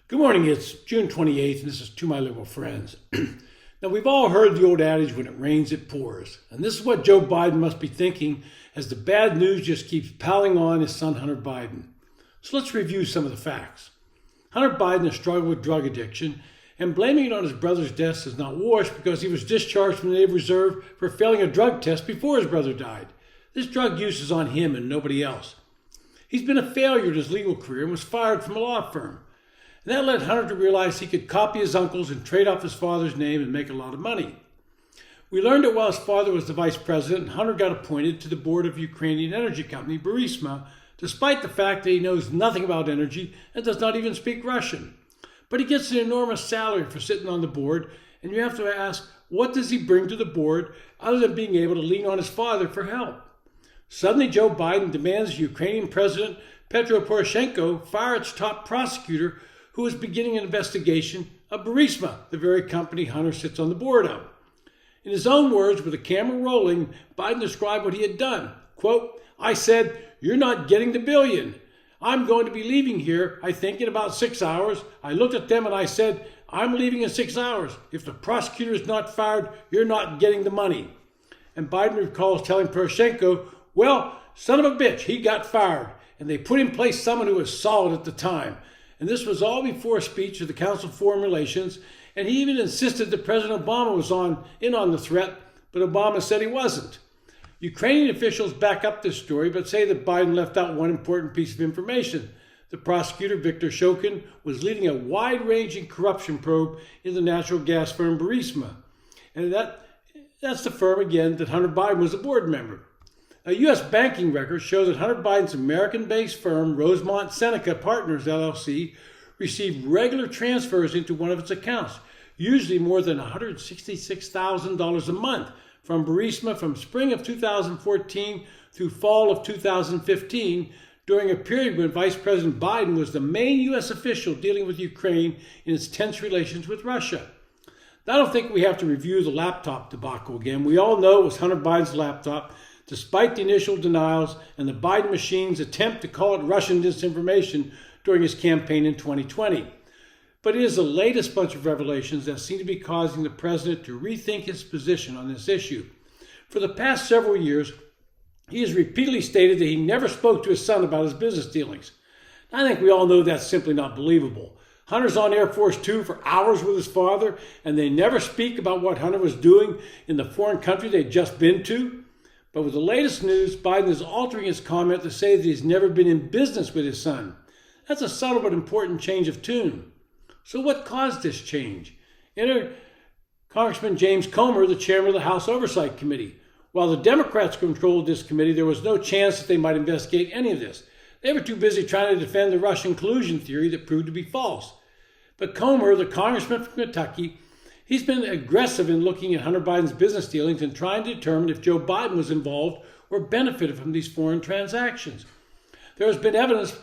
Good morning. It's June 28th, and this is To My Liberal Friends. Now, we've all heard the old adage, when it rains, it pours. And this is what Joe Biden must be thinking as the bad news just keeps piling on his son, Hunter Biden. So let's review some of the facts. Hunter Biden has struggled with drug addiction, and blaming it on his brother's death is not wash because he was discharged from the Navy Reserve for failing a drug test before his brother died. This drug use is on him and nobody else. He's been a failure in his legal career and was fired from a law firm. And that led Hunter to realize he could copy his uncles and trade off his father's name and make a lot of money. We learned that while his father was the vice president, Hunter got appointed to the board of Ukrainian energy company Burisma, despite the fact that he knows nothing about energy and does not even speak Russian. But he gets an enormous salary for sitting on the board, and you have to ask, what does he bring to the board other than being able to lean on his father for help? Suddenly, Joe Biden demands Ukrainian President Petro Poroshenko fire its top prosecutor, who is beginning an investigation of Burisma, the very company Hunter sits on the board of. In his own words, with the camera rolling, Biden described what he had done. Quote, "I said, you're not getting the billion. I'm going to be leaving here, I think, in about 6 hours. I looked at them and I said, I'm leaving in 6 hours. If the prosecutor is not fired, you're not getting the money." And Biden recalls telling Poroshenko, well, son of a bitch, he got fired. And they put in place someone who was solid at the time. And this was all before a speech of the Council of Foreign Relations, and he even insisted that President Obama was in on the threat, but Obama said he wasn't. Ukrainian officials back up this story, but say that Biden left out one important piece of information. The prosecutor, Viktor Shokin, was leading a wide-ranging corruption probe in the natural gas firm Burisma. And that's the firm, again, that Hunter Biden was a board member. A U.S. banking record shows that Hunter Biden's American-based firm, Rosemont Seneca Partners, LLC, received regular transfers into one of its accounts, usually more than $166,000 a month, from Burisma from spring of 2014 through fall of 2015, during a period when Vice President Biden was the main U.S. official dealing with Ukraine in its tense relations with Russia. I don't think we have to review the laptop debacle again. We all know it was Hunter Biden's laptop, despite the initial denials and the Biden machine's attempt to call it Russian disinformation during his campaign in 2020. But it is the latest bunch of revelations that seem to be causing the president to rethink his position on this issue. For the past several years, he has repeatedly stated that he never spoke to his son about his business dealings. I think we all know that's simply not believable. Hunter's on Air Force Two for hours with his father, and they never speak about what Hunter was doing in the foreign country they'd just been to. But with the latest news, Biden is altering his comment to say that he's never been in business with his son. That's a subtle but important change of tune. So what caused this change? Enter Congressman James Comer, the chairman of the House Oversight Committee. While the Democrats controlled this committee, there was no chance that they might investigate any of this. They were too busy trying to defend the Russian collusion theory that proved to be false. But Comer, the congressman from Kentucky, he's been aggressive in looking at Hunter Biden's business dealings and trying to determine if Joe Biden was involved or benefited from these foreign transactions. There has been evidence,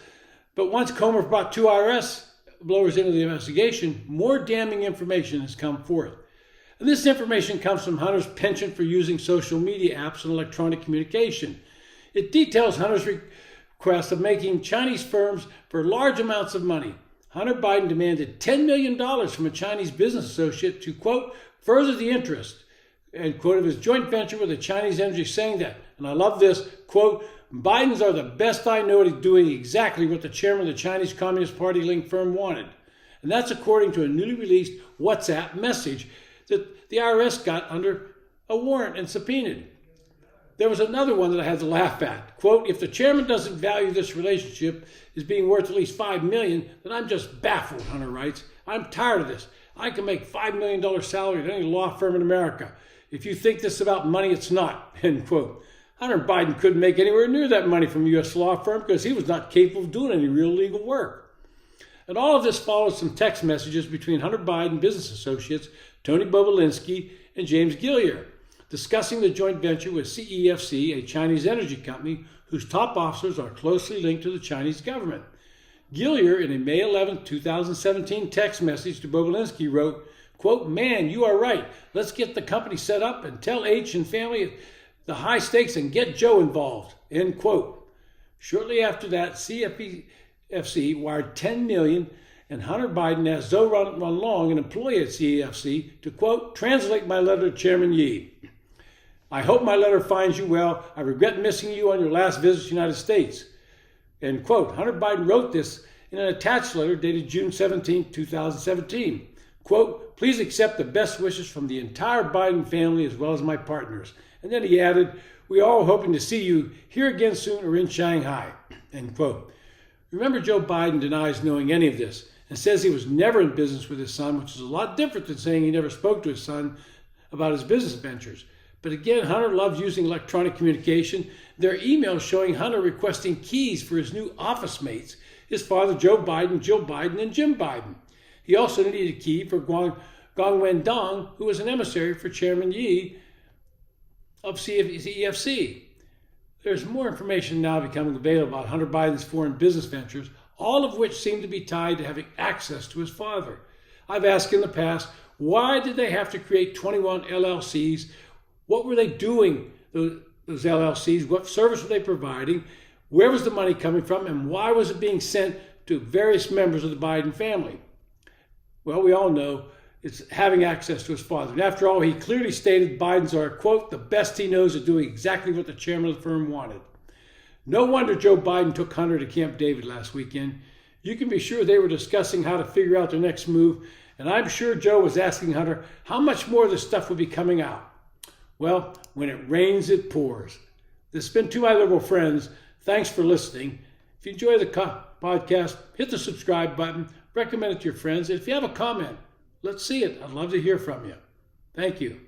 but once Comer brought two IRS blowers into the investigation, more damning information has come forth. And this information comes from Hunter's penchant for using social media apps and electronic communication. It details Hunter's request of making Chinese firms for large amounts of money. Hunter Biden demanded $10 million from a Chinese business associate to, quote, further the interest, end quote, of his joint venture with a Chinese energy, saying that, and I love this, quote, Bidens are the best I know at doing exactly what the chairman of the Chinese Communist Party linked firm wanted. And that's according to a newly released WhatsApp message that the IRS got under a warrant and subpoenaed. There was another one that I had to laugh at. Quote, if the chairman doesn't value this relationship as being worth at least $5 million, then I'm just baffled, Hunter writes. I'm tired of this. I can make $5 million salary at any law firm in America. If you think this is about money, it's not, end quote. Hunter Biden couldn't make anywhere near that money from a U.S. law firm because he was not capable of doing any real legal work. And all of this follows some text messages between Hunter Biden business associates, Tony Bobulinski and James Gilliar, discussing the joint venture with CEFC, a Chinese energy company whose top officers are closely linked to the Chinese government. Gilliar, in a May 11, 2017 text message to Bobulinski, wrote, quote, man, you are right. Let's get the company set up and tell H and family the high stakes and get Joe involved, end quote. Shortly after that, CEFC wired $10 million and Hunter Biden asked Zhou Runlong, an employee at CEFC, to, quote, translate my letter to Chairman Yi. I hope my letter finds you well. I regret missing you on your last visit to the United States. End quote. Hunter Biden wrote this in an attached letter dated June 17, 2017. Quote, please accept the best wishes from the entire Biden family as well as my partners. And then he added, we are all hoping to see you here again soon or in Shanghai. End quote. Remember, Joe Biden denies knowing any of this and says he was never in business with his son, which is a lot different than saying he never spoke to his son about his business ventures. But again, Hunter loves using electronic communication. There are emails showing Hunter requesting keys for his new office mates, his father Joe Biden, Jill Biden, and Jim Biden. He also needed a key for Guang Wendong, who was an emissary for Chairman Yi of CEFC. There's more information now becoming available about Hunter Biden's foreign business ventures, all of which seem to be tied to having access to his father. I've asked in the past, why did they have to create 21 LLCs? What were they doing, those LLCs? What service were they providing? Where was the money coming from? And why was it being sent to various members of the Biden family? Well, we all know it's having access to his father. And after all, he clearly stated Biden's are, quote, the best he knows at doing exactly what the chairman of the firm wanted. No wonder Joe Biden took Hunter to Camp David last weekend. You can be sure they were discussing how to figure out their next move. And I'm sure Joe was asking Hunter how much more of this stuff would be coming out. Well, when it rains, it pours. This has been To My Liberal Friends. Thanks for listening. If you enjoy the podcast, hit the subscribe button, recommend it to your friends. And if you have a comment, let's see it. I'd love to hear from you. Thank you.